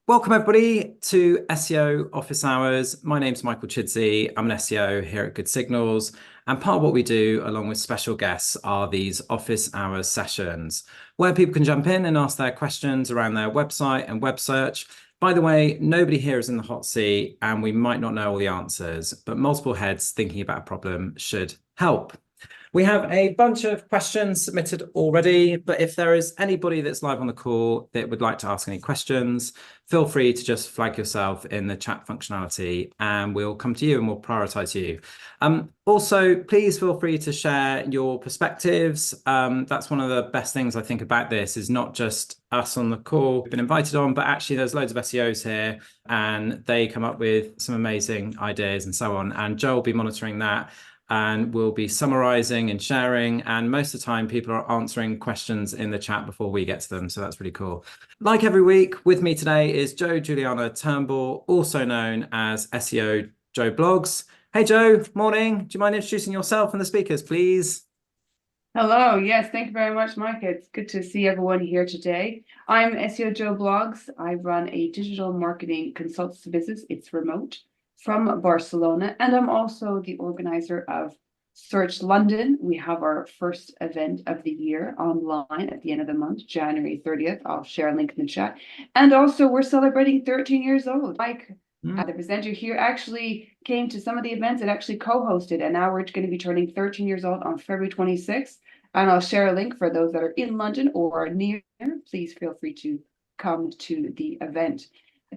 Welcome everybody to SEO Office Hours. My name's Michael Chidzey. I'm an SEO here at Good Signals. And part of what we do, along with special guests, are these Office Hours sessions where people can jump in and ask their questions around their website and web search. By the way, nobody here is in the hot seat and we might not know all the answers, but multiple heads thinking about a problem should help. We have a bunch of questions submitted already, but if there is anybody that's live on the call that would like to ask any questions, feel free to just flag yourself in the chat functionality and we'll come to you and we'll prioritize you. Also, please feel free to share your perspectives. That's one of the best things I think about this is not just us on the call we've been invited on, but actually there's loads of SEOs here and they come up with some amazing ideas and so on. And Joe will be monitoring that. And we'll be summarizing and sharing. And most of the time, people are answering questions in the chat before we get to them. So that's really cool. Like every week, with me today is Joe Juliana Turnbull, also known as SEO Joe Blogs. Hey, Joe, morning. Do you mind introducing yourself and the speakers, please? Hello. Yes, thank you very much, Mike. It's good to see everyone here today. I'm SEO Joe Blogs. I run a digital marketing consultancy business. It's remote from Barcelona. And I'm also the organizer of Search London. We have our first event of the year online at the end of the month, January 30th. I'll share a link in the chat. And also we're celebrating 13 years old. Mike, the presenter here, actually came to some of the events and actually co-hosted. And now we're going to be turning 13 years old on February 26th. And I'll share a link for those that are in London or near. Please feel free to come to the event.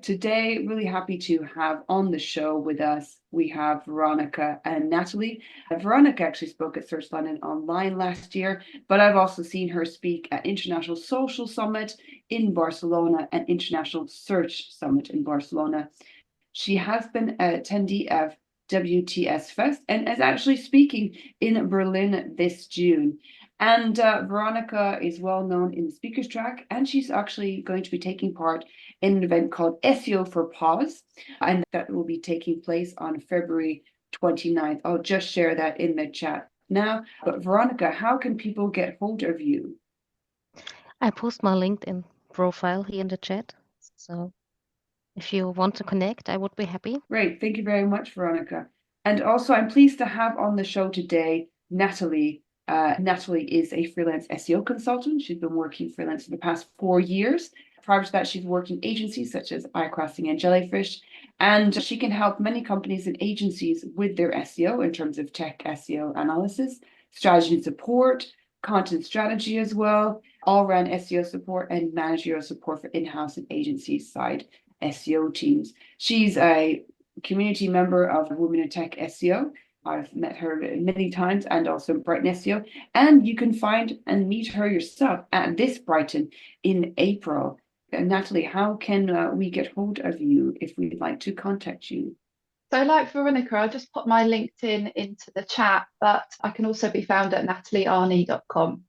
Today, really happy to have on the show with us, we have Veronika and Natalie. Veronika actually spoke at Search London online last year, but I've also seen her speak at International Social Summit in Barcelona and International Search Summit in Barcelona. She has been an attendee of WTS Fest and is actually speaking in Berlin this June. And Veronika is well known in the speakers track, and she's actually going to be taking part in an event called SEO for Pause, and that will be taking place on February 29th. I'll just share that in the chat now. But Veronika, how can people get hold of you? I post my LinkedIn profile here in the chat. So if you want to connect, I would be happy. Great. Thank you very much, Veronika. And also, I'm pleased to have on the show today, Natalie. Natalie is a freelance SEO consultant. She's been working freelance for the past 4 years. Prior to that, she's worked in agencies such as iCrossing and Jellyfish, and she can help many companies and agencies with their SEO in terms of tech SEO analysis, strategy and support, content strategy as well, all-round SEO support, and managerial support for in-house and agency side SEO teams. She's a community member of Women in Tech SEO. I've met her many times, and also Brighton SEO. And you can find and meet her yourself at this Brighton in April. Natalie, how can we get hold of you if we'd like to contact you? So like Veronika, I'll just put my LinkedIn into the chat, but I can also be found at nataliearney.com.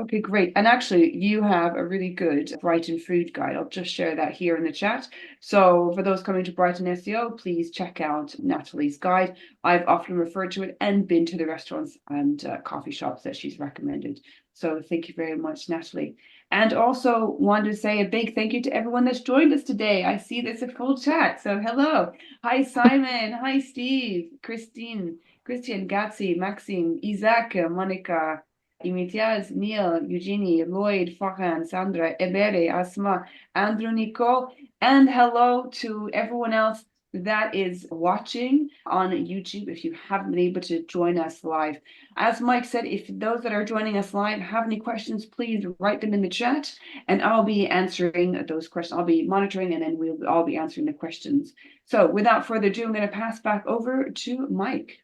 Okay, great. And actually, you have a really good Brighton food guide. I'll just share that here in the chat. So for those coming to Brighton SEO, please check out Natalie's guide. I've often referred to it and been to the restaurants and coffee shops that she's recommended. So thank you very much, Natalie. And also wanted to say a big thank you to everyone that's joined us today. I see there's a full chat. So hello. Hi, Simon. Hi, Steve, Christian, Gatsy, Maxime, Isaac, Monica, Imitiaz, Neil, Eugenie, Lloyd, Farhan, Sandra, Ebere, Asma, Andrew, Nicole, and hello to everyone else that is watching on YouTube if you haven't been able to join us live. As Mike said, if those that are joining us live have any questions, please write them in the chat and I'll be answering those questions. I'll be monitoring and then we'll all be answering the questions. So without further ado, I'm going to pass back over to Mike.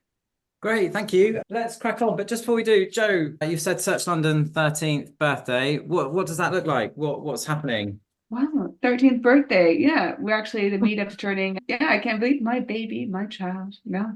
Great, thank you. Let's crack on. But just before we do, Joe, you've said Search London 13th birthday. What does that look like? What's happening? Wow, 13th birthday. Yeah, we're actually the meetup's turning. Yeah, I can't believe my baby, my child. Yeah,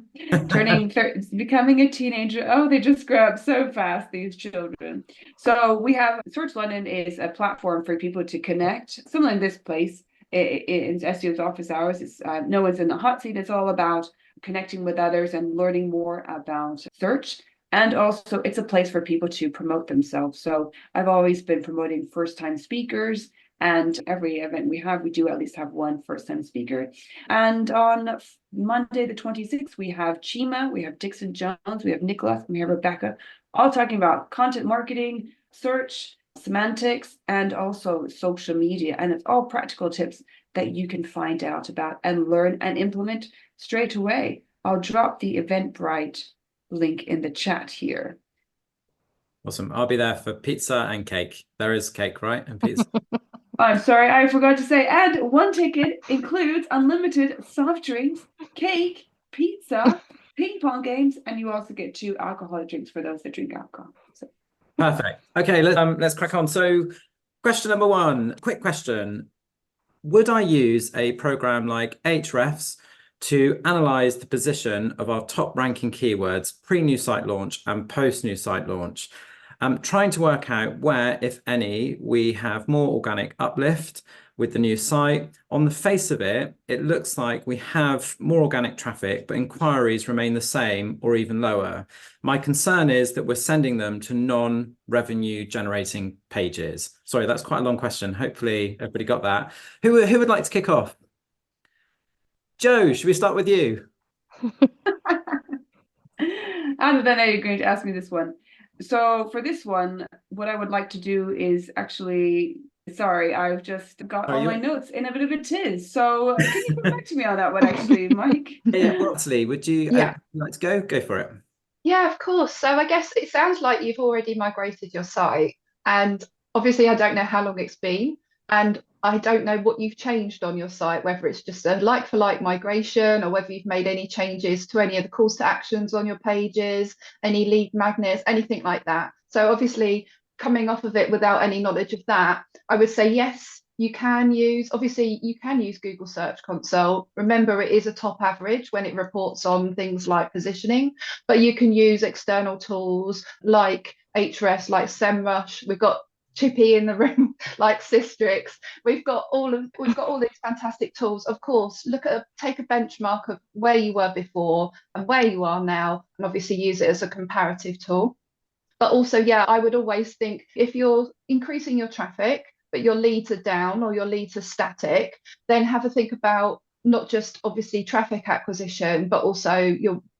turning, becoming a teenager. Oh, they just grow up so fast, these children. So we have Search London is a platform for people to connect. Similar in this place, in SEO's office hours, it's no one's in the hot seat. It's all about connecting with others and learning more about search. And also it's a place for people to promote themselves. So I've always been promoting first-time speakers And every event we do at least have one first-time speaker. And on Monday, the 26th, we have Chima, we have Dixon Jones, we have Nicholas, and we have Rebecca, all talking about content marketing, search, semantics, and also social media. And it's all practical tips that you can find out about and learn and implement straight away. I'll drop the Eventbrite link in the chat here. Awesome. I'll be there for pizza and cake. There is cake, right? And pizza. I'm sorry, I forgot to say, and one ticket includes unlimited soft drinks, cake, pizza, ping pong games, and you also get 2 alcoholic drinks for those that drink alcohol. So. Perfect. Okay, let's crack on. So question number 1, quick question. Would I use a program like Ahrefs to analyze the position of our top ranking keywords pre-new site launch and post-new site launch? Trying to work out where, if any, we have more organic uplift with the new site. On the face of it, it looks like we have more organic traffic, but inquiries remain the same or even lower. My concern is that we're sending them to non-revenue generating pages. Sorry, that's quite a long question. Hopefully everybody got that. Who would like to kick off? Joe, should we start with you? And then you're going to ask me this one. So for this one, what I would like to do is actually, sorry, I've just got all my notes in a bit of a tiz. So can you come back to me on that one, actually, Mike? Yeah, Natalie, would you like to go? Go for it. Yeah, of course. So I guess it sounds like you've already migrated your site, and obviously I don't know how long it's been, and I don't know what you've changed on your site, whether it's just a like-for-like migration or whether you've made any changes to any of the calls to actions on your pages, any lead magnets, anything like that. So obviously coming off of it without any knowledge of that, I would say yes, you can use Google Search Console. Remember, it is a top average when it reports on things like positioning, but you can use external tools like Ahrefs, like SEMrush. We've got Chippy in the room, like Systrix. We've got all these fantastic tools. Of course, take a benchmark of where you were before and where you are now, and obviously use it as a comparative tool. But also, yeah, I would always think if you're increasing your traffic, but your leads are down or your leads are static, then have a think about not just obviously traffic acquisition, but also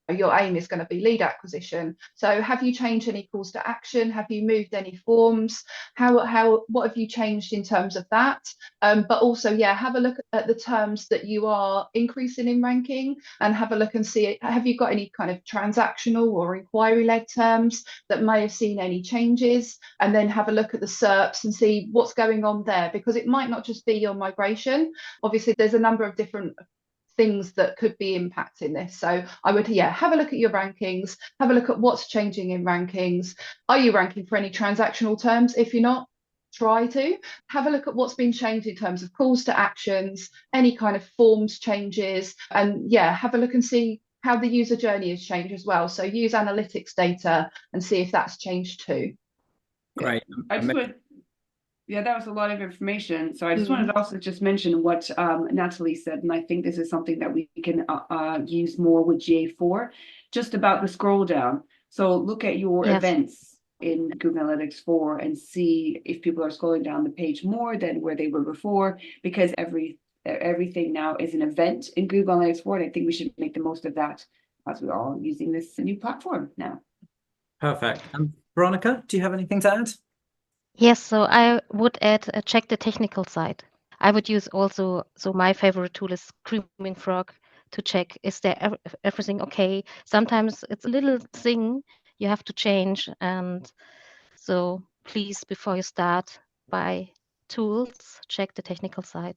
your aim is going to be lead acquisition. So have you changed any calls to action? Have you moved any forms? What have you changed in terms of that? But also, yeah, have a look at the terms that you are increasing in ranking and have a look and see, have you got any kind of transactional or inquiry-led terms that may have seen any changes? And then have a look at the SERPs and see what's going on there, because it might not just be your migration. Obviously, there's a number of different things that could be impacting this. So I would, have a look at your rankings, have a look at what's changing in rankings. Are you ranking for any transactional terms? If you're not, try to have a look at what's been changed in terms of calls to actions, any kind of forms changes, and have a look and see how the user journey has changed as well. So use analytics data and see if that's changed too. Great. Yeah, that was a lot of information. So I just wanted to also just mention what Natalie said, and I think this is something that we can use more with GA4, just about the scroll down. So look at your events in Google Analytics 4 and see if people are scrolling down the page more than where they were before, because everything now is an event in Google Analytics 4, and I think we should make the most of that as we're all using this new platform now. Perfect. Veronika, do you have anything to add? Yes, so I would add check the technical side. I would use also, so my favorite tool is Screaming Frog to check, is there everything okay? Sometimes it's a little thing you have to change. And so please, before you start, buy tools, check the technical side.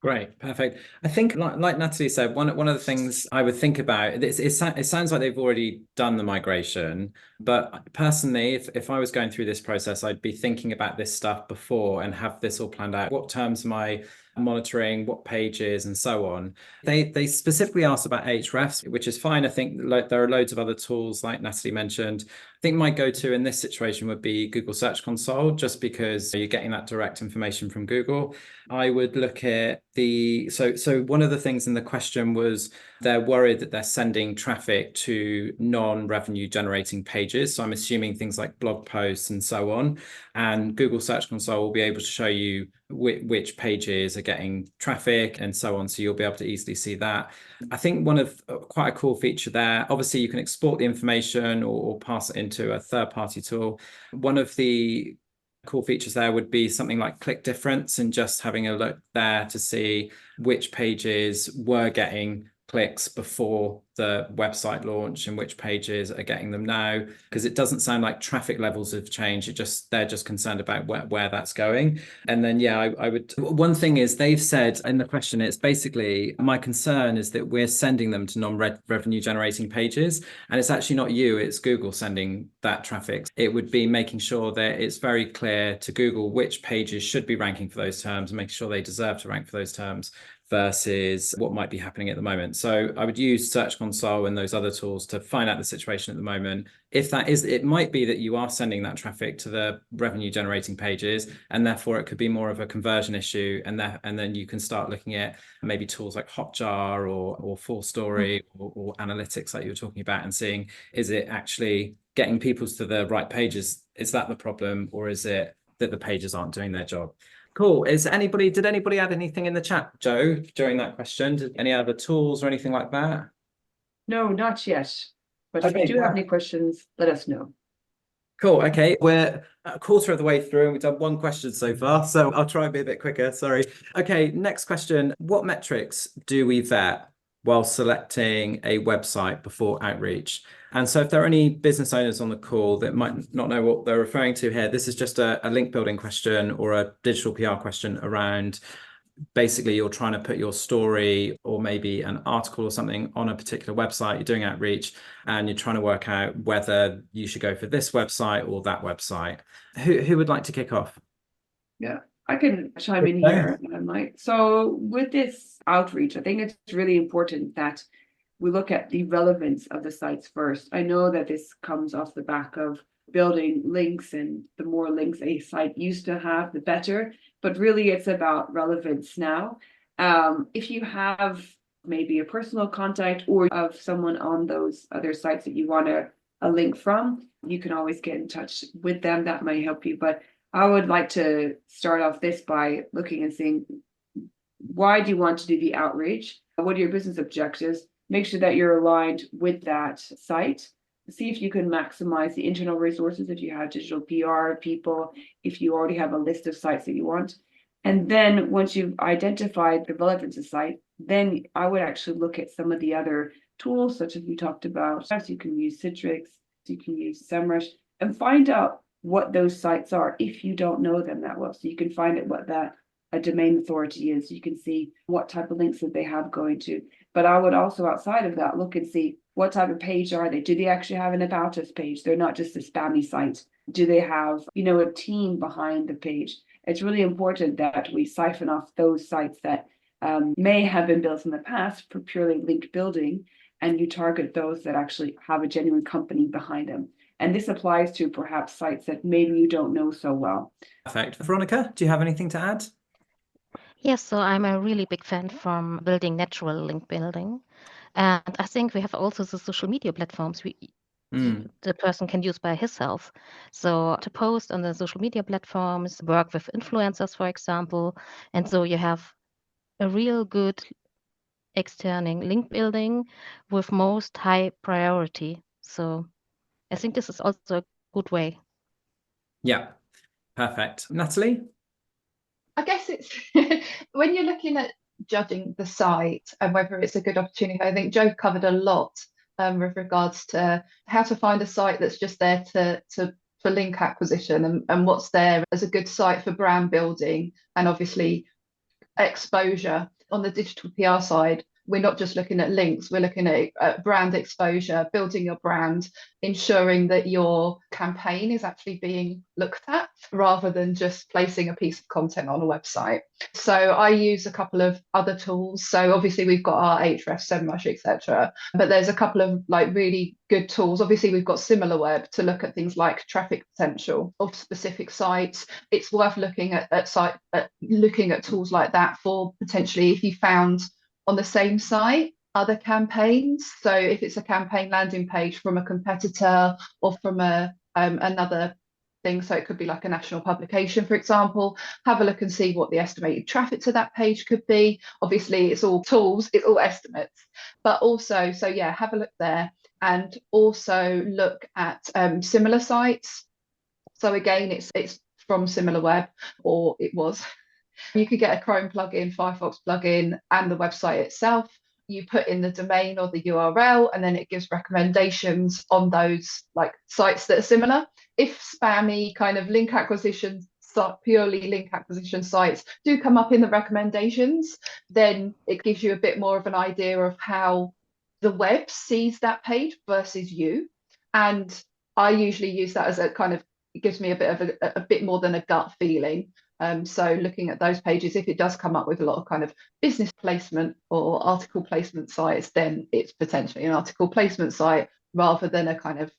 Great, perfect. I think, like Natalie said, one of the things I would think about, it sounds like they've already done the migration, but personally, if I was going through this process, I'd be thinking about this stuff before and have this all planned out. What terms am I monitoring what pages and so on. They specifically asked about Ahrefs, which is fine. I think there are loads of other tools like Natalie mentioned. I think my go-to in this situation would be Google Search Console, just because you're getting that direct information from Google. I would look at so one of the things in the question was they're worried that they're sending traffic to non-revenue generating pages. So I'm assuming things like blog posts and so on. And Google Search Console will be able to show you which pages are getting traffic and so on. So you'll be able to easily see that. I think one of quite a cool feature there, obviously you can export the information or pass it into a third-party tool. One of the cool features there would be something like click difference, and just having a look there to see which pages were getting clicks before the website launch and which pages are getting them now, because it doesn't sound like traffic levels have changed. They're just concerned about where that's going. And then I would, one thing is they've said in the question, it's basically, my concern is that we're sending them to non-revenue generating pages, and it's actually not you, it's Google sending that traffic. It would be making sure that it's very clear to Google which pages should be ranking for those terms and making sure they deserve to rank for those terms versus what might be happening at the moment. So I would use Search Console and those other tools to find out the situation at the moment. If that is, it might be that you are sending that traffic to the revenue generating pages, and therefore it could be more of a conversion issue. And then you can start looking at maybe tools like Hotjar or Full Story or analytics like you were talking about, and seeing, is it actually getting people to the right pages? Is that the problem, or is it that the pages aren't doing their job? Cool. Did anybody add anything in the chat, Joe, during that question? Any other tools or anything like that? No, not yet. But if you do have any questions, let us know. Cool. Okay. We're a quarter of the way through and we've done one question so far, so I'll try and be a bit quicker. Sorry. Okay. Next question. What metrics do we vet while selecting a website before outreach? And so if there are any business owners on the call that might not know what they're referring to here, this is just a link building question or a digital PR question around, basically you're trying to put your story or maybe an article or something on a particular website, you're doing outreach, and you're trying to work out whether you should go for this website or that website. Who would like to kick off? Yeah, I can chime in here, Mike. So with this outreach, I think it's really important that we look at the relevance of the sites first. I know that this comes off the back of building links, and the more links a site used to have, the better. But really, it's about relevance now. If you have maybe a personal contact or of someone on those other sites that you want a link from, you can always get in touch with them. That might help you. But I would like to start off this by looking and seeing, why do you want to do the outreach? What are your business objectives? Make sure that you're aligned with that site. See if you can maximize the internal resources, if you have digital PR people, if you already have a list of sites that you want. And then once you've identified the relevance of the site, then I would actually look at some of the other tools, such as we talked about. So you can use Citrix, you can use SEMrush, and find out what those sites are if you don't know them that well. So you can find out what that a domain authority is. You can see what type of links that they have going to. But I would also, outside of that, look and see, what type of page are they? Do they actually have an About Us page? They're not just a spammy site. Do they have, a team behind the page? It's really important that we siphon off those sites that may have been built in the past for purely link building, and you target those that actually have a genuine company behind them. And this applies to perhaps sites that maybe you don't know so well. Perfect. Veronika, do you have anything to add? Yes, so I'm a really big fan from building natural link building. And I think we have also the social media platforms the person can use by himself. So to post on the social media platforms, work with influencers, for example. And so you have a real good external link building with most high priority. So I think this is also a good way. Yeah, perfect. Natalie? I guess it's when you're looking at judging the site and whether it's a good opportunity, I think Joe covered a lot with regards to how to find a site that's just there for link acquisition and what's there as a good site for brand building and obviously exposure. On the digital PR side, we're not just looking at links, we're looking at brand exposure, building your brand, ensuring that your campaign is actually being looked at rather than just placing a piece of content on a website. So I use a couple of other tools. So obviously we've got our Ahrefs, SEMrush, etc. But there's a couple of like really good tools. Obviously we've got SimilarWeb to look at things like traffic potential of specific sites. It's worth looking at tools like that for potentially if you found on the same site other campaigns. So if it's a campaign landing page from a competitor or from another thing, so it could be like a national publication, for example, have a look and see what the estimated traffic to that page could be. Obviously it's all tools, it's all estimates, but also, so yeah, have a look there, and also look at similar sites. So again, it's from SimilarWeb, or it was. You could get a Chrome plugin, Firefox plugin, and the website itself. You put in the domain or the URL, and then it gives recommendations on those like sites that are similar. If spammy kind of link acquisition, purely link acquisition sites do come up in the recommendations, then it gives you a bit more of an idea of how the web sees that page versus you. And I usually use that as a kind of, it gives me a bit of a bit more than a gut feeling. So looking at those pages, if it does come up with a lot of kind of business placement or article placement sites, then it's potentially an article placement site rather than a kind of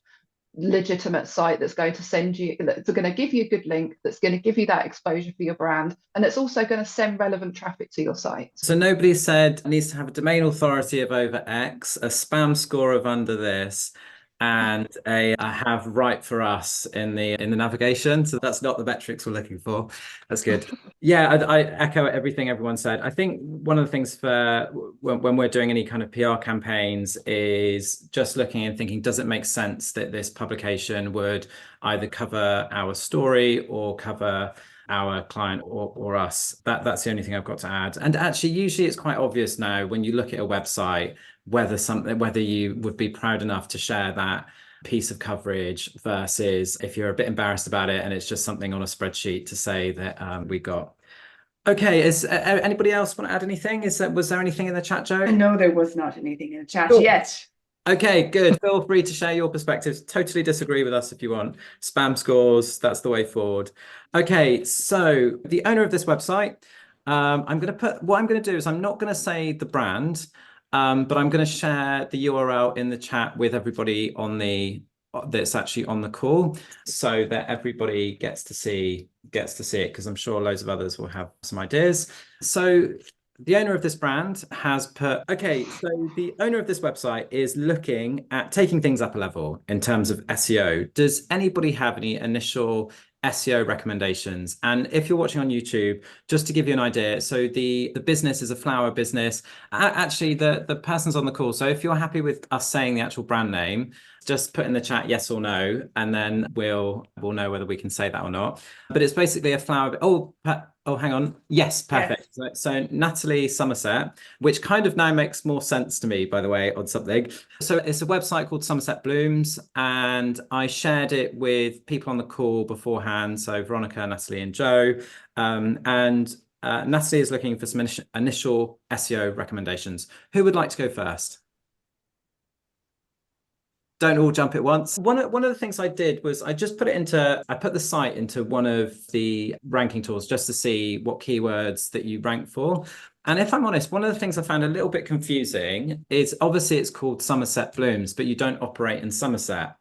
legitimate site that's going to send you, that's going to give you a good link, that's going to give you that exposure for your brand, and it's also going to send relevant traffic to your site. So nobody said it needs to have a domain authority of over X, a spam score of under this, and a have right for us in the navigation. So that's not the metrics we're looking for. That's good. Yeah, I echo everything everyone said. I think one of the things for when we're doing any kind of PR campaigns is just looking and thinking, does it make sense that this publication would either cover our story or cover our client or us? That's the only thing I've got to add. And actually, usually it's quite obvious now when you look at a website whether you would be proud enough to share that piece of coverage versus if you're a bit embarrassed about it and it's just something on a spreadsheet to say that we got. Okay, is anybody else want to add anything? Was there anything in the chat, Joe? No, there was not anything in the chat yet. Okay, good. Feel free to share your perspectives. Totally disagree with us if you want. Spam scores, that's the way forward. Okay, so the owner of this website, what I'm going to do is I'm not going to say the brand, but I'm going to share the URL in the chat with everybody that's actually on the call, so that everybody gets to see it, because I'm sure loads of others will have some ideas. So the owner of this brand has put, okay, so the owner of this website is looking at taking things up a level in terms of SEO. Does anybody have any initial SEO recommendations? And if you're watching on YouTube, just to give you an idea, so the business is a flower business. Actually, the person's on the call, so if you're happy with us saying the actual brand name, just put in the chat yes or no, and then we'll know whether we can say that or not. But it's basically a flower. Oh, hang on. Yes, perfect. Yes. So Natalie Somerset, which kind of now makes more sense to me, by the way, on something. So it's a website called Somerset Blooms, and I shared it with people on the call beforehand. So Veronika, Natalie, and Joe. Natalie is looking for some initial SEO recommendations. Who would like to go first? Don't all jump at once. One of the things I did was I put the site into one of the ranking tools just to see what keywords that you rank for. And if I'm honest, one of the things I found a little bit confusing is obviously it's called Somerset Blooms, but you don't operate in Somerset.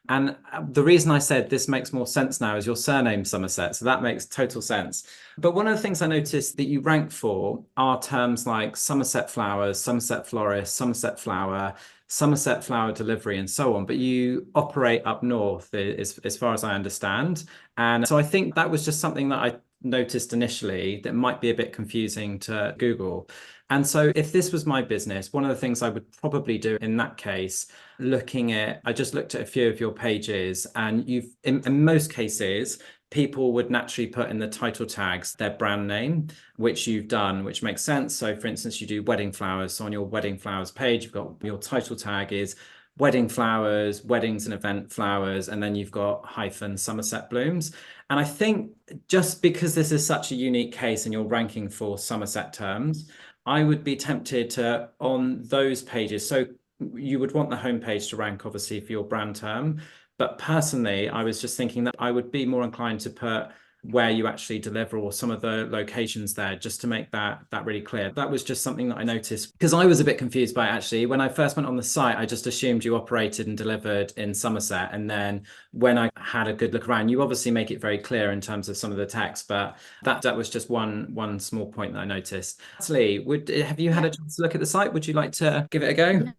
And the reason I said this makes more sense now is your surname Somerset, so that makes total sense. But one of the things I noticed that you rank for are terms like Somerset Flowers, Somerset Florist, Somerset Flower, Somerset Flower Delivery, and so on. But you operate up north, as far as I understand. And so I think that was just something that I noticed initially that might be a bit confusing to Google. And so if this was my business, one of the things I would probably do in that case, I just looked at a few of your pages, and in most cases, people would naturally put in the title tags their brand name, which you've done, which makes sense. So for instance, you do wedding flowers. So on your wedding flowers page, you've got your title tag is wedding flowers, weddings and event flowers, and then you've got hyphen Somerset blooms. And I think just because this is such a unique case and you're ranking for Somerset terms, I would be tempted to, on those pages, so you would want the homepage to rank obviously for your brand term. But personally, I was just thinking that I would be more inclined to put where you actually deliver or some of the locations there, just to make that really clear. That was just something that I noticed because I was a bit confused by it, actually. When I first went on the site, I just assumed you operated and delivered in Somerset. And then when I had a good look around, you obviously make it very clear in terms of some of the text, but that was just one small point that I noticed. Natalie, have you had a chance to look at the site? Would you like to give it a go?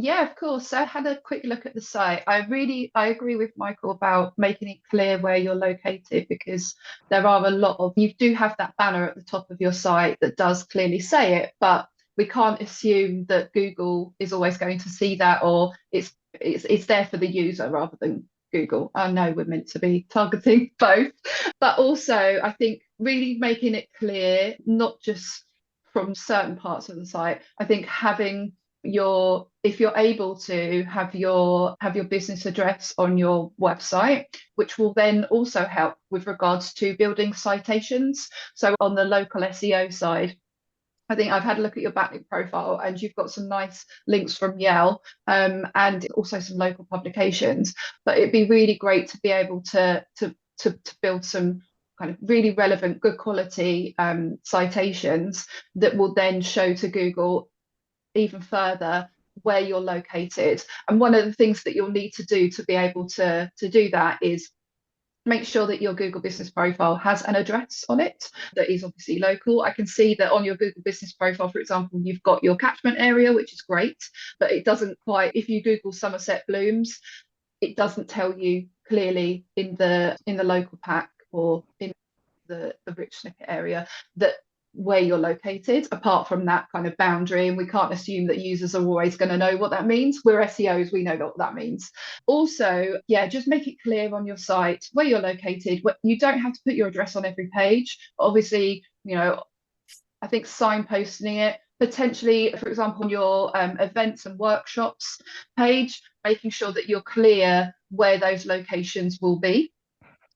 Yeah, of course. So I had a quick look at the site. I agree with Michael about making it clear where you're located, because there are a lot of, you do have that banner at the top of your site that does clearly say it, but we can't assume that Google is always going to see that, or it's there for the user rather than Google. I know we're meant to be targeting both, but also I think really making it clear, not just from certain parts of the site. I think having if you're able to have your business address on your website, which will then also help with regards to building citations. So on the local SEO side, I think I've had a look at your backlink profile and you've got some nice links from Yale, and also some local publications. But it'd be really great to be able to build some kind of really relevant, good quality citations that will then show to Google even further where you're located. And one of the things that you'll need to do to be able to do that is make sure that your Google business profile has an address on it that is obviously local. I can see that on your Google business profile, for example, you've got your catchment area, which is great, but it doesn't quite, if you Google Somerset blooms, it doesn't tell you clearly in the local pack or in the rich snippet area that where you're located, apart from that kind of boundary. And we can't assume that users are always going to know what that means. We're SEOs, we know what that means. Also, yeah, just make it clear on your site where you're located. You don't have to put your address on every page. Obviously, I think signposting it, potentially, for example, on your events and workshops page, making sure that you're clear where those locations will be.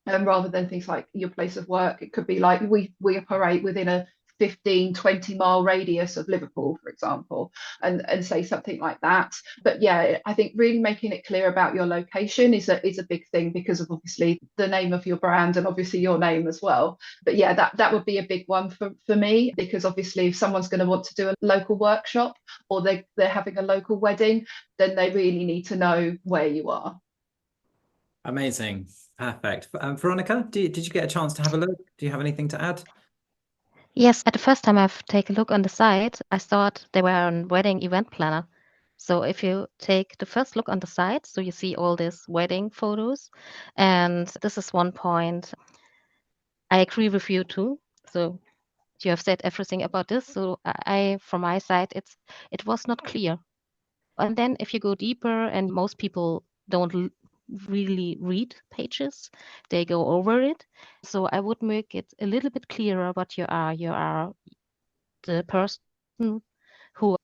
Rather than things like your place of work, it could be like we operate within a 15-20 mile radius of Liverpool, for example, and say something like that. But yeah, I think really making it clear about your location is a big thing, because of obviously the name of your brand and obviously your name as well. But yeah, that would be a big one for me, because obviously if someone's going to want to do a local workshop or they're having a local wedding, then they really need to know where you are. Amazing. Perfect. Veronika, did you get a chance to have a look? Do you have anything to add? Yes, at the first time I've taken a look on the site, I thought they were a wedding event planner. So if you take the first look on the site, so you see all these wedding photos, and this is one point I agree with you too. So you have said everything about this. So from my side, it was not clear. And then if you go deeper, and most people don't really read pages, they go over it. So I would make it a little bit clearer what you are. You are the person who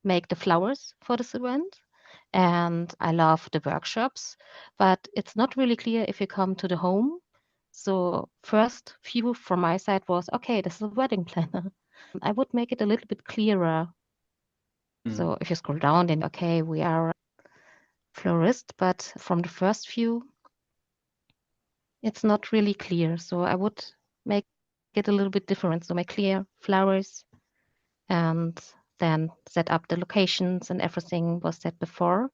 make the flowers for this event, and I love the workshops, but it's not really clear if you come to the home. So first view from my side was, okay, this is a wedding planner. I would make it a little bit clearer. So if you scroll down, then okay, we are florist, but from the first view, it's not really clear. So I would make it a little bit different. So make clear flowers, and then set up the locations, and everything was set before.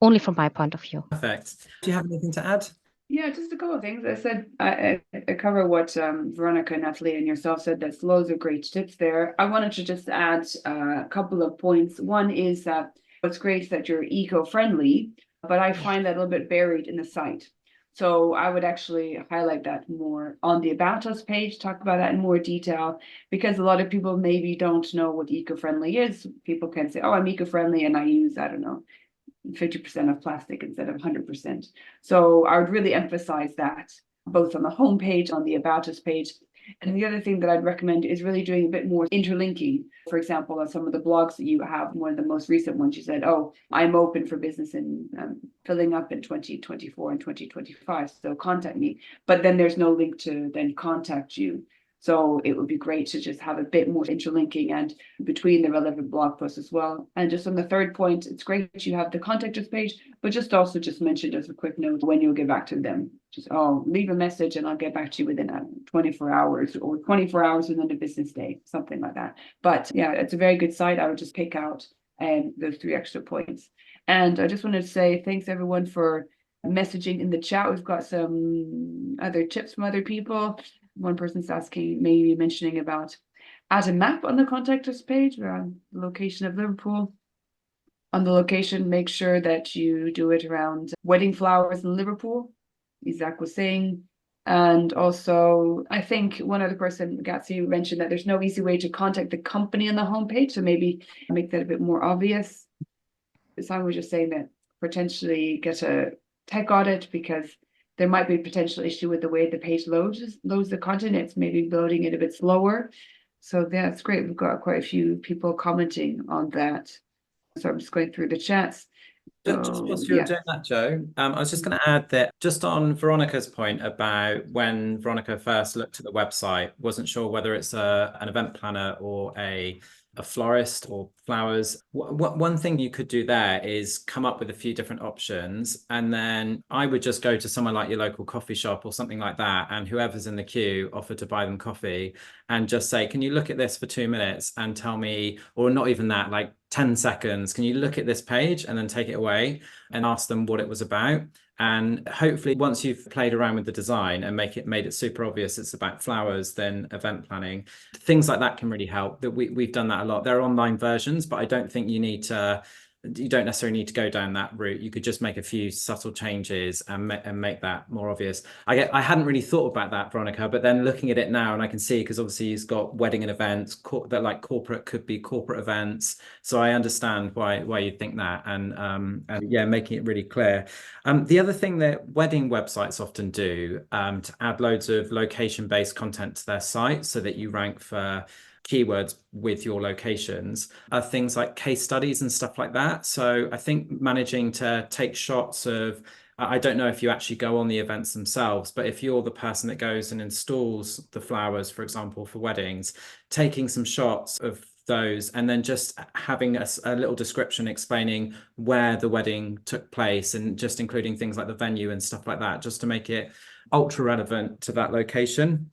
Only from my point of view. Perfect. Do you have anything to add? Yeah, just a couple of things. I said I cover what Veronika, Natalie, and yourself said. There's loads of great tips there. I wanted to just add a couple of points. One is that what's great is that you're eco-friendly, but I find that a little bit buried in the site. So I would actually highlight that more on the About Us page, talk about that in more detail, because a lot of people maybe don't know what eco-friendly is. People can say, oh, I'm eco-friendly and I use, I don't know, 50% of plastic instead of 100%. So I would really emphasize that both on the homepage, on the About Us page. And the other thing that I'd recommend is really doing a bit more interlinking. For example, on some of the blogs that you have, one of the most recent ones, you said, oh, I'm open for business and filling up in 2024 and 2025, so contact me. But then there's no link to then contact you. So it would be great to just have a bit more interlinking and between the relevant blog posts as well. And just on the third point, it's great that you have the contact us page, but just also just mention as a quick note when you'll get back to them. Just, oh, leave a message and I'll get back to you within 24 hours or 24 hours within a business day, something like that. But yeah, it's a very good site. I would just pick out those 3 extra points. And I just wanted to say thanks everyone for messaging in the chat. We've got some other tips from other people. One person's asking, maybe mentioning about add a map on the contact us page around the location of Liverpool. On the location, make sure that you do it around wedding flowers in Liverpool, Isaac was saying. And also, I think one other person, Gatsy, mentioned that there's no easy way to contact the company on the homepage, so maybe make that a bit more obvious. Simon was just saying that potentially get a tech audit because there might be a potential issue with the way the page loads the content. It's maybe loading it a bit slower. So that's great. We've got quite a few people commenting on that. So I'm just going through the chats. Just whilst you're doing that, Joe, I was just going to add that just on Veronika's point about when Veronika first looked at the website, wasn't sure whether it's an event planner or a florist or flowers. One thing you could do there is come up with a few different options, and then I would just go to somewhere like your local coffee shop or something like that, and whoever's in the queue, offer to buy them coffee and just say, can you look at this for 2 minutes and tell me, or not even that, like 10 seconds, can you look at this page and then take it away and ask them what it was about? And hopefully once you've played around with the design and made it super obvious it's about flowers, then event planning, things like that can really help. That we've done that a lot. There are online versions, but I don't think you don't necessarily need to go down that route. You could just make a few subtle changes and make that more obvious. I hadn't really thought about that, Veronika, but then looking at it now, and I can see, because obviously he's got wedding and events that like corporate could be corporate events. So I understand why you think that, and yeah, making it really clear. The other thing that wedding websites often do to add loads of location-based content to their site so that you rank for keywords with your locations are things like case studies and stuff like that. So I think managing to take shots of, I don't know if you actually go on the events themselves, but if you're the person that goes and installs the flowers, for example, for weddings, taking some shots of those and then just having a little description explaining where the wedding took place and just including things like the venue and stuff like that, just to make it ultra relevant to that location.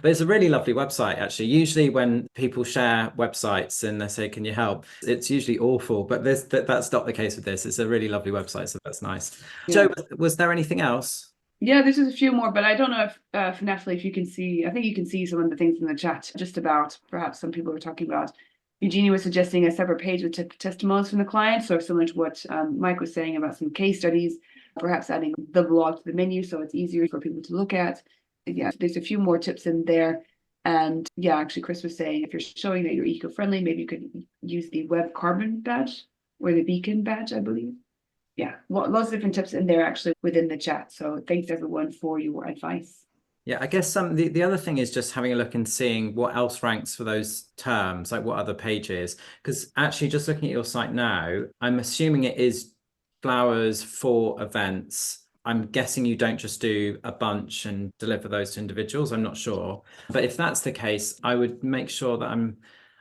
But it's a really lovely website, actually. Usually when people share websites and they say, can you help? It's usually awful, but that's not the case with this. It's a really lovely website, so that's nice. Yeah. Joe, was there anything else? Yeah, there's just a few more, but I don't know if Natalie, if you can see, I think you can see some of the things in the chat, just about perhaps some people were talking about. Eugenia was suggesting a separate page with testimonials from the client, so similar to what Mike was saying about some case studies, perhaps adding the blog to the menu so it's easier for people to look at. Yeah, there's a few more tips in there. And yeah, actually, Chris was saying if you're showing that you're eco-friendly, maybe you could use the web carbon badge or the beacon badge, I believe. Yeah, lots of different tips in there actually within the chat. So thanks everyone for your advice. Yeah, I guess the other thing is just having a look and seeing what else ranks for those terms, like what other pages. Because actually, just looking at your site now, I'm assuming it is flowers for events. I'm guessing you don't just do a bunch and deliver those to individuals. I'm not sure. But if that's the case, I would make sure that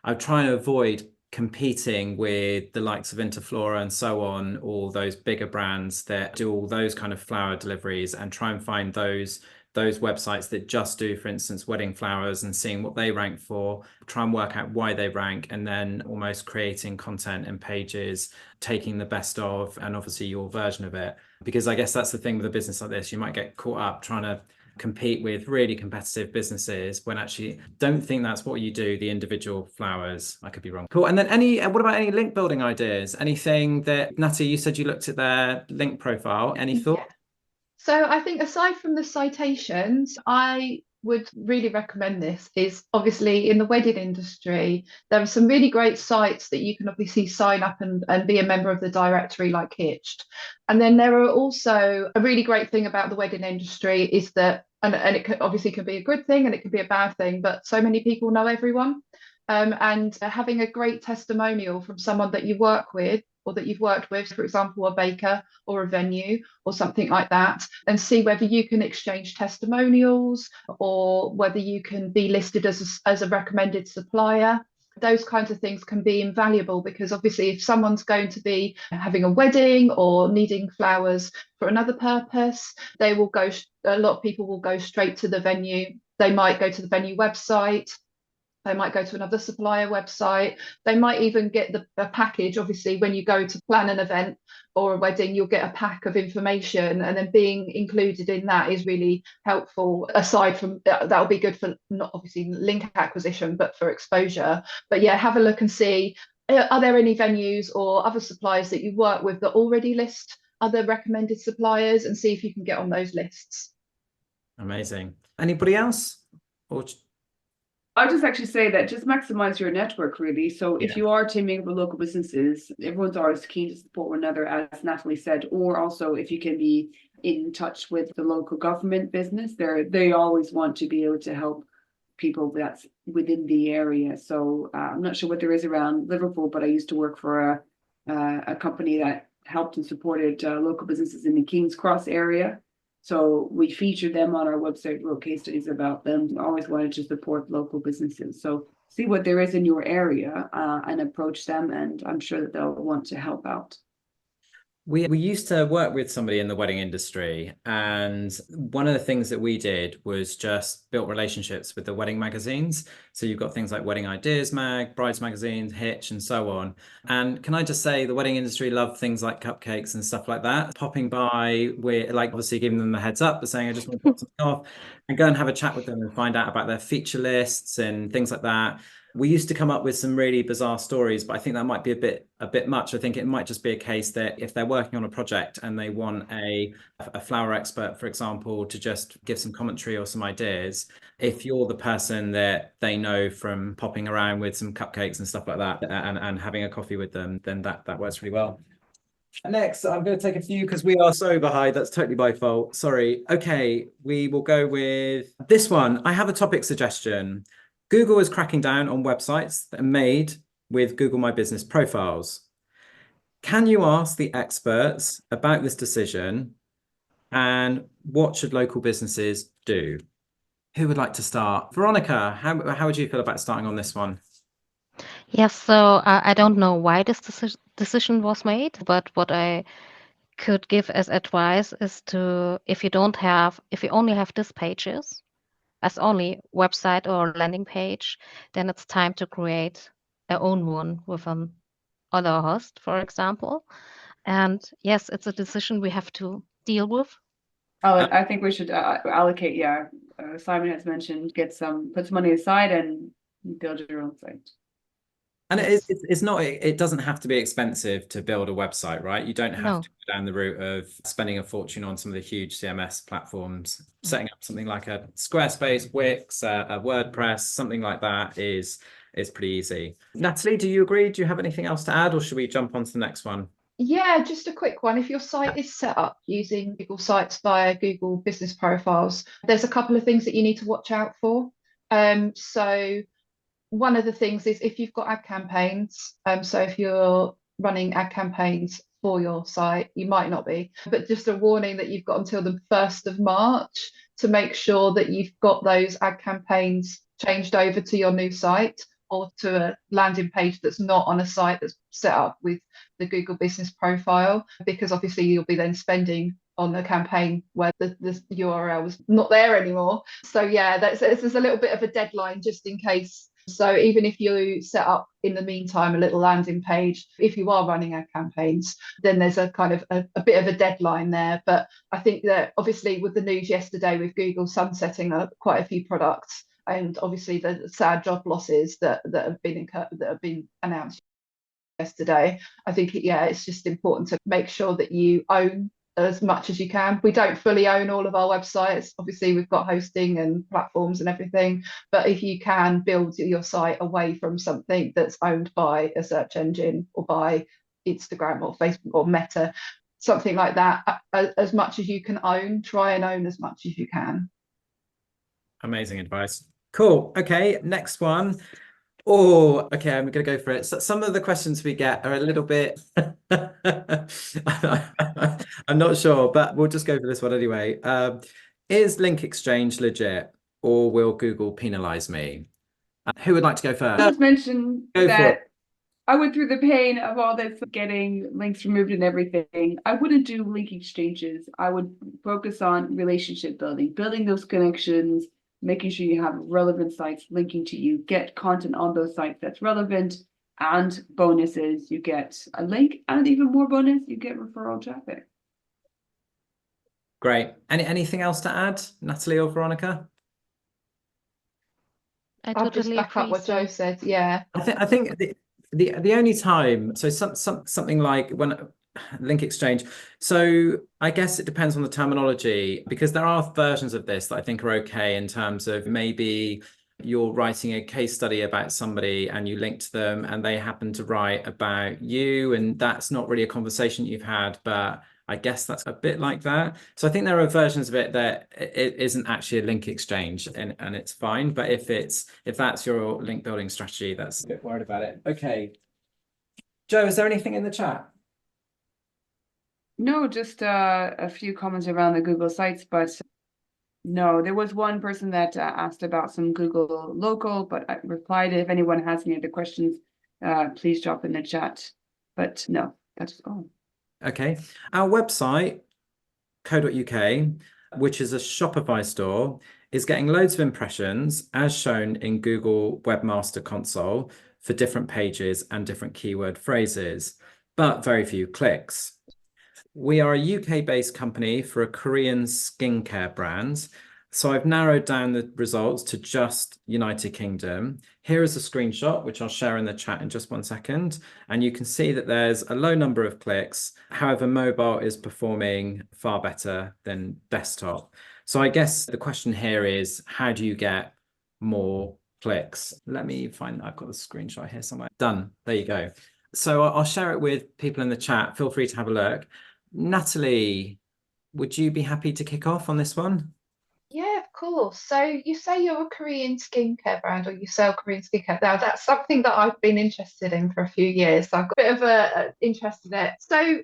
I would try and avoid competing with the likes of Interflora and so on, all those bigger brands that do all those kind of flower deliveries, and try and find those websites that just do, for instance, wedding flowers, and seeing what they rank for, try and work out why they rank, and then almost creating content and pages, taking the best of, and obviously your version of it. Because I guess that's the thing with a business like this, you might get caught up trying to compete with really competitive businesses when actually don't think that's what you do, the individual flowers. I could be wrong. Cool. And then what about any link building ideas? Anything that, Natty, you said you looked at their link profile. Any thought? Yeah. So I think aside from the citations, I would really recommend this is obviously in the wedding industry, there are some really great sites that you can obviously sign up and be a member of the directory like Hitched. And then there are also a really great thing about the wedding industry is that and it obviously can be a good thing and it can be a bad thing, but so many people know everyone. And having a great testimonial from someone that you work with or that you've worked with, for example, a baker or a venue or something like that, and see whether you can exchange testimonials or whether you can be listed as a recommended supplier. Those kinds of things can be invaluable, because obviously if someone's going to be having a wedding or needing flowers for another purpose, they will go, a lot of people will go straight to the venue. They might go to the venue website. They might go to another supplier website. They might even get a package. Obviously, when you go to plan an event or a wedding, you'll get a pack of information, and then being included in that is really helpful. Aside from that'll be good for not obviously link acquisition, but for exposure. But yeah, have a look and see, are there any venues or other suppliers that you work with that already list other recommended suppliers, and see if you can get on those lists. Amazing. Anybody else? Or I'll just actually say that just maximize your network, really. So if Yeah. you are teaming up with local businesses, everyone's always keen to support one another, as Natalie said, or also if you can be in touch with the local government business, they always want to be able to help people that's within the area. So I'm not sure what there is around Liverpool, but I used to work for a company that helped and supported local businesses in the King's Cross area. So we featured them on our website, wrote case studies about them. Always wanted to support local businesses. So see what there is in your area and approach them, and I'm sure that they'll want to help out. We used to work with somebody in the wedding industry, and one of the things that we did was just built relationships with the wedding magazines. So you've got things like Wedding Ideas Mag, Brides Magazine, Hitch, and so on. And can I just say, the wedding industry love things like cupcakes and stuff like that. Popping by, we're like obviously giving them a heads up, but saying, I just want to put something off, and go and have a chat with them and find out about their feature lists and things like that. We used to come up with some really bizarre stories, but I think that might be a bit much. I think it might just be a case that if they're working on a project and they want a flower expert, for example, to just give some commentary or some ideas, if you're the person that they know from popping around with some cupcakes and stuff like that and having a coffee with them, then that works really well. Next, I'm going to take a few because we are so behind. That's totally my fault. Sorry. Okay, we will go with this one. I have a topic suggestion. Google is cracking down on websites that are made with Google My Business profiles. Can you ask the experts about this decision, and what should local businesses do? Who would like to start? Veronika, how would you feel about starting on this one? Yes, so I don't know why this decision was made, but what I could give as advice is to, if you only have these pages as only website or landing page, then it's time to create a own one with an other host, for example. And yes, it's a decision we have to deal with. I think we should allocate. Yeah, Simon has mentioned, put some money aside and build your own site. And it doesn't have to be expensive to build a website, right? You don't have to go down the route of spending a fortune on some of the huge CMS platforms. Setting up something like a Squarespace, Wix, a WordPress, something like that is pretty easy. Natalie, do you agree? Do you have anything else to add, or should we jump on to the next one? Yeah, just a quick one. If your site is set up using Google Sites via Google Business Profiles, there's a couple of things that you need to watch out for. So one of the things is if you've got ad campaigns, so if you're running ad campaigns for your site, you might not be, but just a warning that you've got until the 1st of March to make sure that you've got those ad campaigns changed over to your new site, or to a landing page that's not on a site that's set up with the Google Business Profile, because obviously you'll be then spending on the campaign where the URL is not there anymore. So yeah, there's a little bit of a deadline just in case. So even if you set up in the meantime a little landing page, if you are running ad campaigns, then there's a kind of a bit of a deadline there. But I think that obviously with the news yesterday with Google sunsetting quite a few products, and obviously the sad job losses that have been announced yesterday, I think it's just important to make sure that you own as much as you can. We don't fully own all of our websites. Obviously, we've got hosting and platforms and everything, but if you can build your site away from something that's owned by a search engine or by Instagram or Facebook or Meta, something like that, as much as you can own, try and own as much as you can. Amazing advice. Cool. Okay, next one. Oh, okay, I'm going to go for it. So some of the questions we get are a little bit, I'm not sure, but we'll just go for this one anyway. Is link exchange legit, or will Google penalize me? Who would like to go I'll first? just mention Go for it. that I went through the pain of all this, getting links removed and everything. I wouldn't do link exchanges. I would focus on relationship building, building those connections, making sure you have relevant sites linking to you, get content on those sites that's relevant, and bonuses, you get a link, and even more bonus, you get referral traffic. Great. Anything else to add, Natalie or Veronika? I I'll just totally back up agree. what Joe said. Yeah. I think the only time, so something like when link exchange. So I guess it depends on the terminology, because there are versions of this that I think are okay in terms of maybe you're writing a case study about somebody and you link to them and they happen to write about you, and that's not really a conversation you've had, but I guess that's a bit like that. So I think there are versions of it that it isn't actually a link exchange, and it's fine. But if that's your link building strategy, that's a bit worried about it. Okay. Joe, is there anything in the chat? No, just a few comments around the Google sites, but no, there was one person that asked about some Google local, but I replied, if anyone has any other questions, please drop in the chat. But no, that's all. Okay. Our website, co.uk, which is a Shopify store, is getting loads of impressions as shown in Google Webmaster Console for different pages and different keyword phrases, but very few clicks. We are a UK-based company for a Korean skincare brand. So I've narrowed down the results to just United Kingdom. Here is a screenshot, which I'll share in the chat in just 1 second. And you can see that there's a low number of clicks. However, mobile is performing far better than desktop. So I guess the question here is, how do you get more clicks? Let me find, I've got the screenshot here somewhere. Done. There you go. So I'll share it with people in the chat. Feel free to have a look. Natalie, would you be happy to kick off on this one? Yeah, of course. So you say you're a Korean skincare brand, or you sell Korean skincare. Now, that's something that I've been interested in for a few years. So I've got a bit of a interest in it. So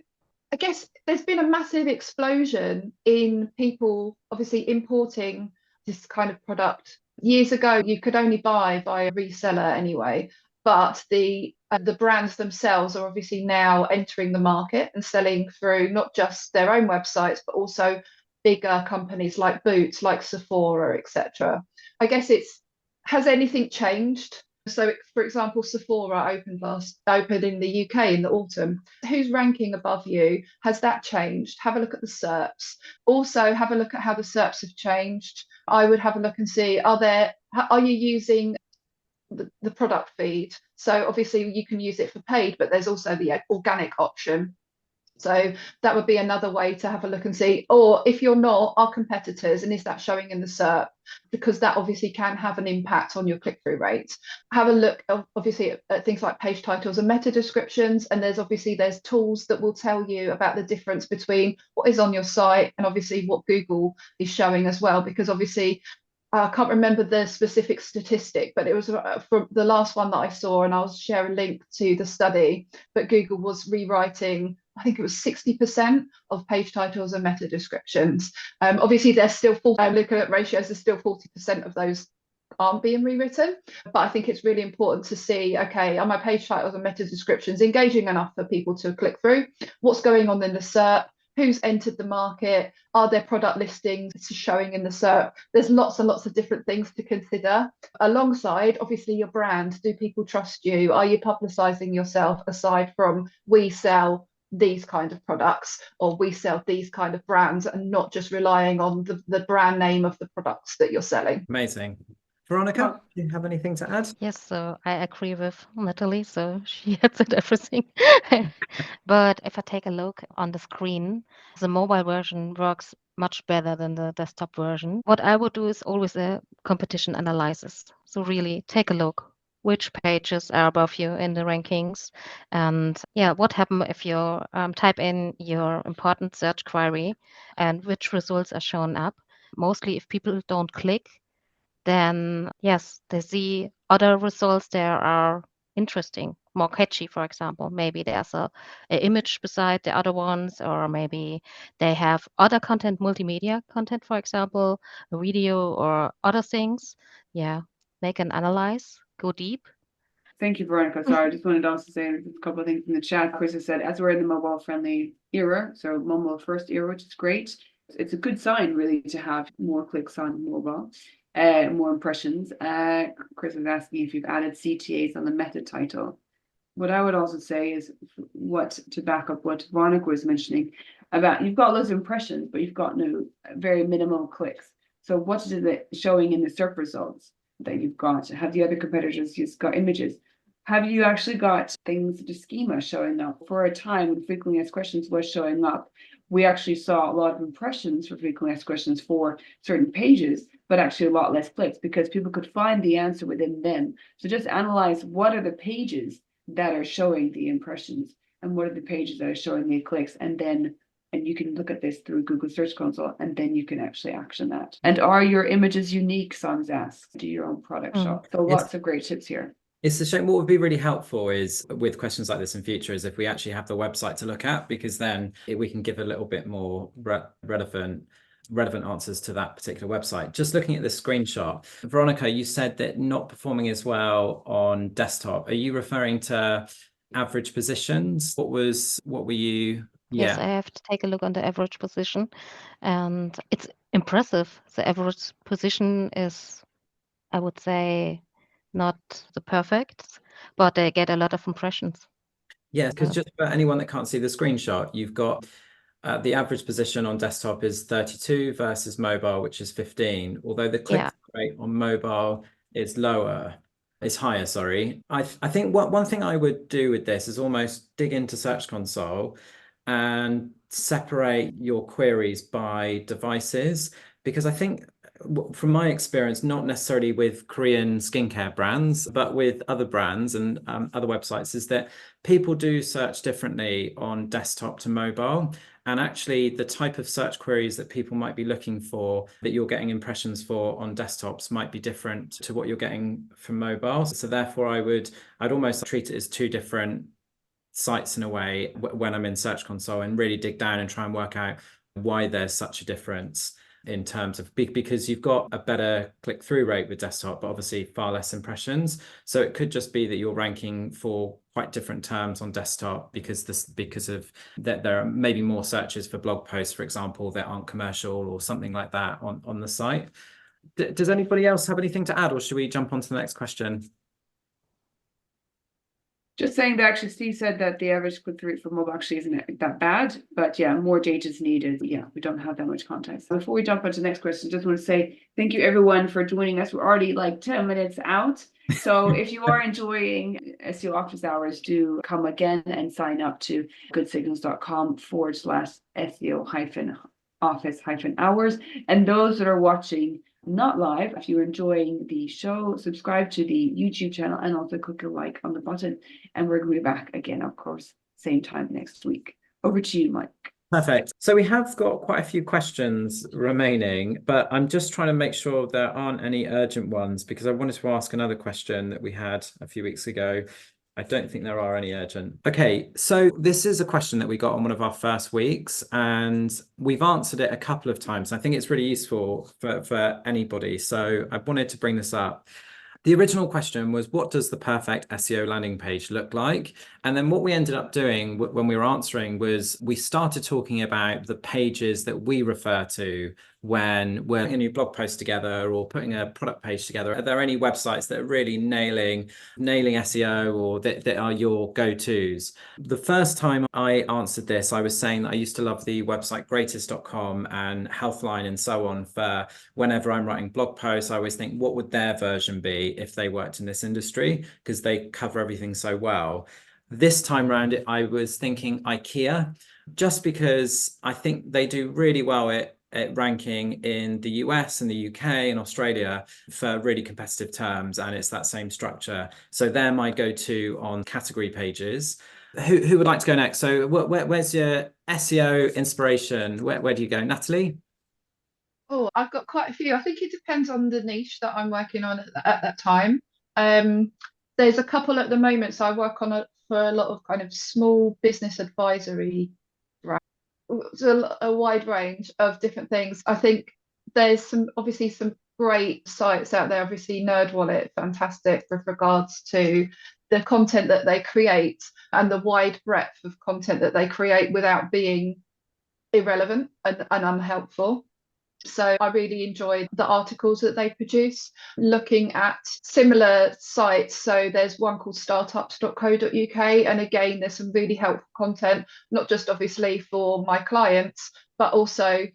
I guess there's been a massive explosion in people obviously importing this kind of product. Years ago, you could only buy via a reseller anyway, but the brands themselves are obviously now entering the market and selling through not just their own websites, but also bigger companies like Boots, like Sephora, etc. I guess has anything changed? So, for example, Sephora opened in the UK in the autumn. Who's ranking above you? Has that changed? Have a look at the SERPs. Also, have a look at how the SERPs have changed. I would have a look and see, are you using the product feed? So obviously you can use it for paid, but there's also the organic option. So that would be another way to have a look and see, or if you're not, our competitors, and is that showing in the SERP? Because that obviously can have an impact on your click-through rates. Have a look, obviously, at things like page titles and meta descriptions, and there's tools that will tell you about the difference between what is on your site and obviously what Google is showing as well, because obviously I can't remember the specific statistic, but it was from the last one that I saw, and I'll share a link to the study. But Google was rewriting, I think it was 60% of page titles and meta descriptions. Obviously, there's still looking at ratios, there's still 40% of those aren't being rewritten. But I think it's really important to see, okay, are my page titles and meta descriptions engaging enough for people to click through? What's going on in the SERP? Who's entered the market? Are there product listings showing in the SERP? There's lots and lots of different things to consider. Alongside, obviously, your brand. Do people trust you? Are you publicizing yourself aside from we sell these kind of products, or we sell these kind of brands, and not just relying on the brand name of the products that you're selling? Amazing. Veronika, do you have anything to add? Yes, so I agree with Natalie, so she had said everything. But if I take a look on the screen, the mobile version works much better than the desktop version. What I would do is always a competition analysis. So really take a look which pages are above you in the rankings, and yeah, what happens if you type in your important search query and which results are shown up. Mostly if people don't click, then yes, they see other results there are interesting, more catchy, for example. Maybe there's a image beside the other ones, or maybe they have other content, multimedia content, for example, a video or other things. Yeah, they can analyze, go deep. Thank you, Veronika. Sorry, I just wanted to also say a couple of things in the chat. Chris has said, as we're in the mobile-friendly era, so mobile-first era, which is great. It's a good sign, really, to have more clicks on mobile, more impressions. Chris is asking if you've added CTAs on the meta title. What I would also say is, to back up what Veronika was mentioning about, you've got loads of impressions, but you've got no very minimal clicks. So what is it showing in the search results that you've got? Have the other competitors just got images? Have you actually got things such as schema showing up? For a time when frequently asked questions was showing up, we actually saw a lot of impressions for frequently asked questions for certain pages, but actually a lot less clicks because people could find the answer within them. So just analyze what are the pages that are showing the impressions and what are the pages that are showing the clicks, and you can look at this through Google Search Console, and then you can actually action that. And are your images unique? Songs ask. Do your own product shop. So lots of great tips here. It's a shame. What would be really helpful is with questions like this in future is if we actually have the website to look at, because then we can give a little bit more relevant answers to that particular website. Just looking at this screenshot, Veronika, you said that not performing as well on desktop. Are you referring to average positions? What were you? Yes, I have to take a look on the average position, and it's impressive. The average position is, I would say, not the perfect, but they get a lot of impressions. Yeah, because just for anyone that can't see the screenshot, you've got the average position on desktop is 32 versus mobile, which is 15. Although the click rate on mobile is higher, sorry. I think one thing I would do with this is almost dig into Search Console and separate your queries by devices, because I think from my experience, not necessarily with Korean skincare brands, but with other brands and other websites, is that people do search differently on desktop to mobile. And actually, the type of search queries that people might be looking for that you're getting impressions for on desktops might be different to what you're getting from mobile. So therefore, I'd almost treat it as two different sites in a way when I'm in Search Console, and really dig down and try and work out why there's such a difference in terms of, because you've got a better click-through rate with desktop, but obviously far less impressions. So it could just be that you're ranking for quite different terms on desktop because of that there are maybe more searches for blog posts, for example, that aren't commercial or something like that on the site. Does anybody else have anything to add, or should we jump on to the next question? Just saying that actually Steve said that the average click-through rate for mobile actually isn't that bad, but yeah, more data is needed. Yeah, we don't have that much context. Before we jump into the next question, just want to say thank you everyone for joining us. We're already like 10 minutes out. So if you are enjoying SEO office hours, do come again and sign up to goodsignals.com/SEO-office-hours. And those that are watching not live, if you're enjoying the show, subscribe to the YouTube channel and also click a like on the button. And we're going to be back again, of course, same time next week. Over to you, Mike. Perfect. So we have got quite a few questions remaining, but I'm just trying to make sure there aren't any urgent ones, because I wanted to ask another question that we had a few weeks ago. I don't think there are any urgent. Okay, so this is a question that we got on one of our first weeks, and we've answered it a couple of times. I think it's really useful for anybody. So I wanted to bring this up. The original question was, what does the perfect SEO landing page look like? And then what we ended up doing when we were answering was we started talking about the pages that we refer to when we're putting a new blog post together or putting a product page together. Are there any websites that are really nailing SEO, or that are your go-tos? The first time I answered this, I was saying that I used to love the website greatest.com and Healthline and so on. For whenever I'm writing blog posts, I always think, what would their version be if they worked in this industry? Because they cover everything so well. This time around, I was thinking IKEA, just because I think they do really well at ranking in the US and the UK and Australia for really competitive terms, and it's that same structure. So they're my go-to on category pages. Who would like to go next? So where's your SEO inspiration? Where do you go, Natalie? Oh, I've got quite a few. I think it depends on the niche that I'm working on at that time. There's a couple at the moment. So I work on for a lot of kind of small business advisory, so a wide range of different things. I think there's obviously some great sites out there. Obviously, NerdWallet, fantastic with regards to the content that they create and the wide breadth of content that they create without being irrelevant and unhelpful. So I really enjoyed the articles that they produce, looking at similar sites. So there's one called startups.co.uk. And again, there's some really helpful content, not just obviously for my clients, but also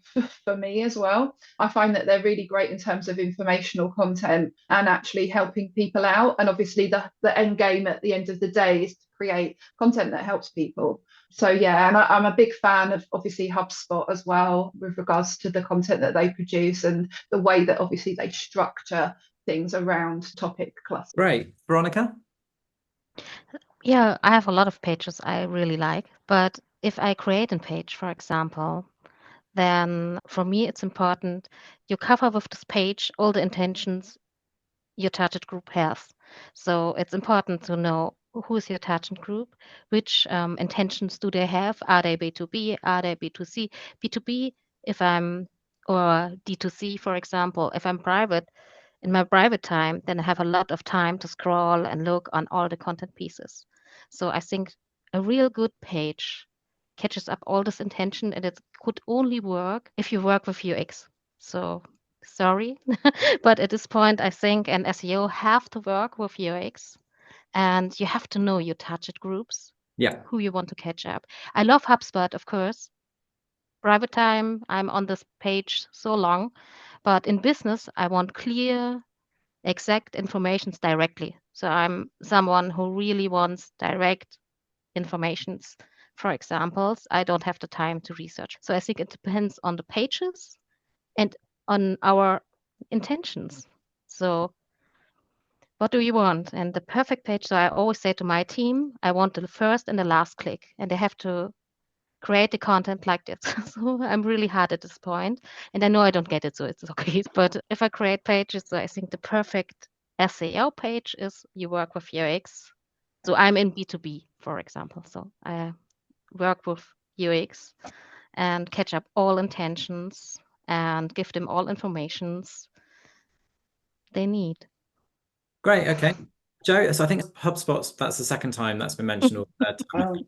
for me as well. I find that they're really great in terms of informational content and actually helping people out. And obviously the end game at the end of the day is to create content that helps people. So yeah, and I'm a big fan of obviously HubSpot as well with regards to the content that they produce and the way that obviously they structure things around topic clusters. Great. Veronika? Yeah, I have a lot of pages I really like, but if I create a page, for example, then for me it's important you cover with this page all the intentions your target group has. So it's important to know who is your target group, which intentions do they have? Are they B2B? Are they B2C? B2B, if I'm, or D2C, for example, if I'm private, in my private time, then I have a lot of time to scroll and look on all the content pieces. So I think a real good page catches up all this intention, and it could only work if you work with UX. So sorry, but at this point, I think an SEO have to work with UX, and you have to know your target groups, who you want to catch up. I love HubSpot, of course. Private time, I'm on this page so long, but in business, I want clear, exact informations directly. So I'm someone who really wants direct informations. For examples, I don't have the time to research. So I think it depends on the pages and on our intentions. So what do you want? And the perfect page, so I always say to my team, I want the first and the last click, and they have to create the content like this. So I'm really hard at this point, and I know I don't get it, so it's okay. But if I create pages, so I think the perfect SEO page is you work with UX. So I'm in B2B, for example. So I work with UX and catch up all intentions and give them all informations they need. Great. Okay. Joe, so I think HubSpot, that's the second time that's been mentioned. Or third time.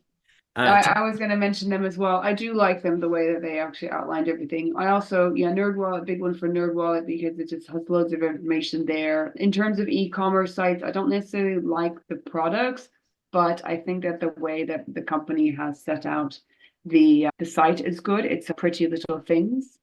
I was going to mention them as well. I do like them, the way that they actually outlined everything. I also, NerdWallet, big one for NerdWallet, because it just has loads of information there. In terms of e-commerce sites, I don't necessarily like the products, but I think that the way that the company has set out the site is good. It's a pretty little things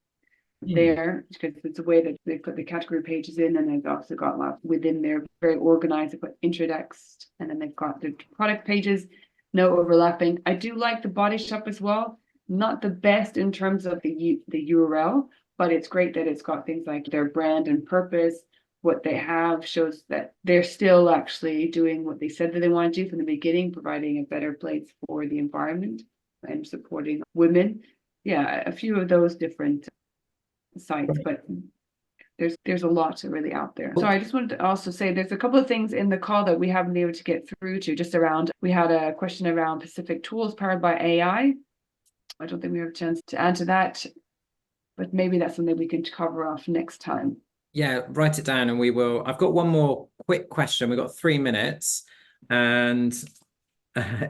there, because it's a way that they put the category pages in, and they've also got lots within there, very organized. They put intro text, and then they've got the product pages, no overlapping. I do like the body shop as well. Not the best in terms of the URL, but it's great that it's got things like their brand and purpose. What they have shows that they're still actually doing what they said that they want to do from the beginning, providing a better place for the environment and supporting women. Yeah, a few of those different sites, but there's a lot really out there. So I just wanted to also say there's a couple of things in the call that we haven't been able to get through to, just around, we had a question around Pacific tools powered by AI. I don't think we have a chance to add to that, but maybe that's something we can cover off next time. Yeah, write it down and we will. I've got one more quick question. We've got 3 minutes, and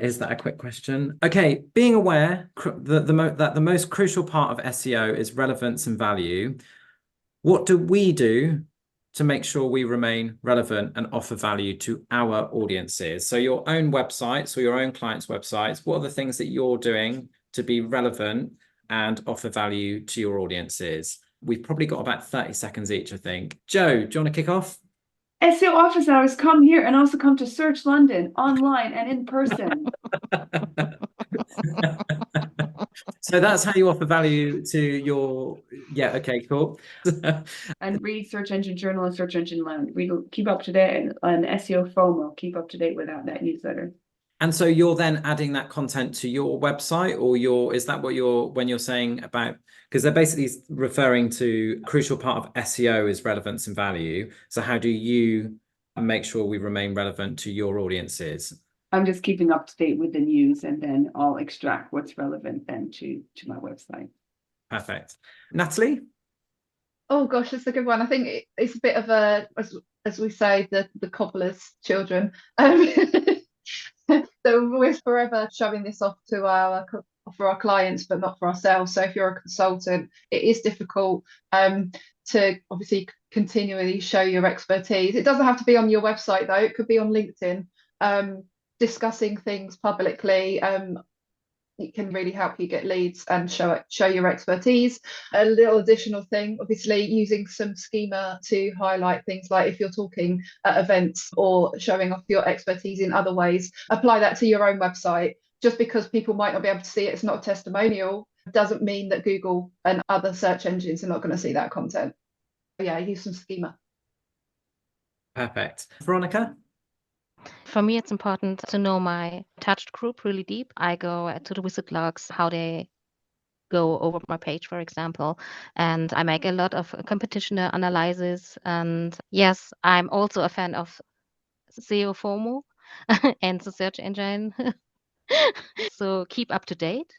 is that a quick question? Okay, being aware that the most crucial part of SEO is relevance and value. What do we do to make sure we remain relevant and offer value to our audiences? So your own websites or your own clients' websites, what are the things that you're doing to be relevant and offer value to your audiences? We've probably got about 30 seconds each, I think. Joe, do you want to kick off? SEO office hours, come here, and also come to Search London online and in person. So that's how you offer value to your, yeah, okay, cool. And read Search Engine Journal and Search Engine Land. We keep up to date, and SEO FOMO, keep up to date with that newsletter. And so you're then adding that content to your website, or is that what when you're saying about, because they're basically referring to a crucial part of SEO is relevance and value. So how do you make sure we remain relevant to your audiences? I'm just keeping up to date with the news, and then I'll extract what's relevant then to my website. Perfect. Natalie? Oh gosh, that's a good one. I think it's a bit of a, as we say, the cobbler's children. So we're forever shoving this off to for our clients, but not for ourselves. So if you're a consultant, it is difficult to obviously continually show your expertise. It doesn't have to be on your website though. It could be on LinkedIn, discussing things publicly. It can really help you get leads and show your expertise. A little additional thing, obviously, using some schema to highlight things like if you're talking at events or showing off your expertise in other ways, apply that to your own website. Just because people might not be able to see it, it's not a testimonial, doesn't mean that Google and other search engines are not going to see that content. Yeah, use some schema. Perfect. Veronika? For me, it's important to know my touched group really deep. I go to the visit logs, how they go over my page, for example, and I make a lot of competition analysis. And yes, I'm also a fan of SEO FOMO and the search engine. So keep up to date.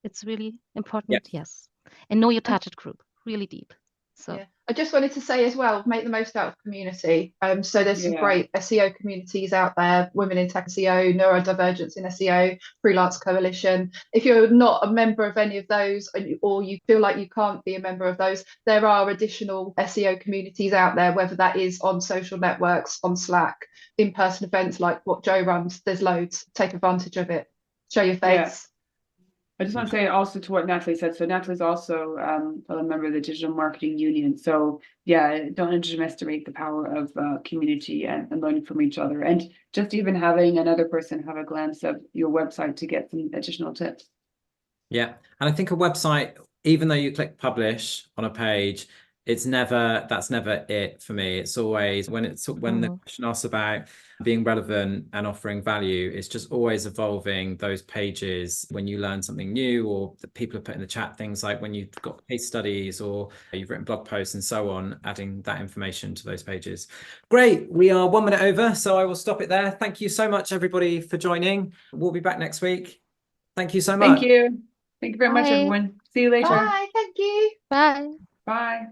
It's really important, yes. And know your target group really deep. So yeah, I just wanted to say as well, make the most out of community. So there's some great SEO communities out there, Women in Tech SEO, Neurodivergence in SEO, Freelance Coalition. If you're not a member of any of those, or you feel like you can't be a member of those, there are additional SEO communities out there, whether that is on social networks, on Slack, in-person events like what Joe runs. There's loads. Take advantage of it. Show your face. Yeah. I just want to say also to what Natalie said. So Natalie's also a member of the Digital Marketing Union. So yeah, don't underestimate the power of community and learning from each other. And just even having another person have a glance of your website to get some additional tips. Yeah. And I think a website, even though you click publish on a page, that's never it for me. It's always when the question asks about being relevant and offering value, it's just always evolving those pages when you learn something new, or that people have put in the chat, things like when you've got case studies or you've written blog posts and so on, adding that information to those pages. Great. We are 1 minute over, so I will stop it there. Thank you so much, everybody, for joining. We'll be back next week. Thank you so much. Thank you. Thank you very much, everyone. See you later. Bye. Thank you. bye. Bye.